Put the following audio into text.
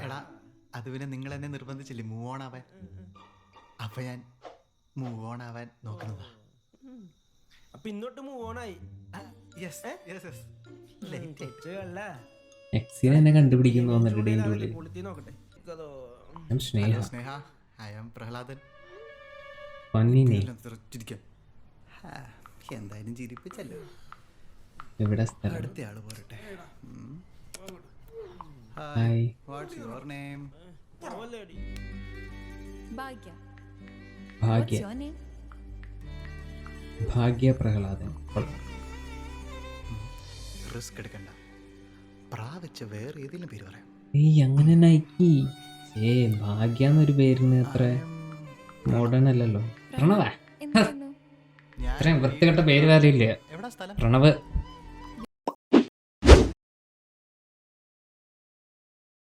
എടാ അത് പിന്നെ നിങ്ങൾ എന്നെ നിർബന്ധിച്ചില്ലേ മൂവ് ഓൺ ആവാൻ. അപ്പൊ ഞാൻ മൂവ് ഓൺ ആവാൻ നോക്കുന്നതാ. അപ്പൊ ഇന്നോട്ട് മൂവ് ഓൺ ആയി. എക്സിനെ എന്നെ കണ്ടുപിടിക്കുന്നു തോന്നിട്ട് ഇതിന്റെ ഉള്ളിൽ. നോക്കട്ടെ. സ്നേഹ സ്നേഹ, ഐ ആം പ്രഹ്ലാദൻ. പന്നിനെ എന്തായാലും ചിരിപ്പിച്ചല്ലോ. എവിടെ സ്ഥലം? അടുത്ത ആള് പോരട്ടെ. Hi, what's your name? Bhagya. Bhagya. What's your name? Bhagya Prahladan. Risk എടുക്കണ്ട, പ്രാപിച്ച വേറെ ഏതെങ്കിലും പേര് പറയാം. ഏയ് അങ്ങനെ നയിക്കി. ഭാഗ്യ എന്നൊരു പേരിന് അത്ര മോഡേൺ അല്ലല്ലോ. പ്രണവ, എന്ത് ചെയ്യുന്നു? ഇത്രയും വൃത്തികെട്ട പേര് വേറെ ഇല്ല. എവിടാ സ്ഥലം? പ്രണവ്.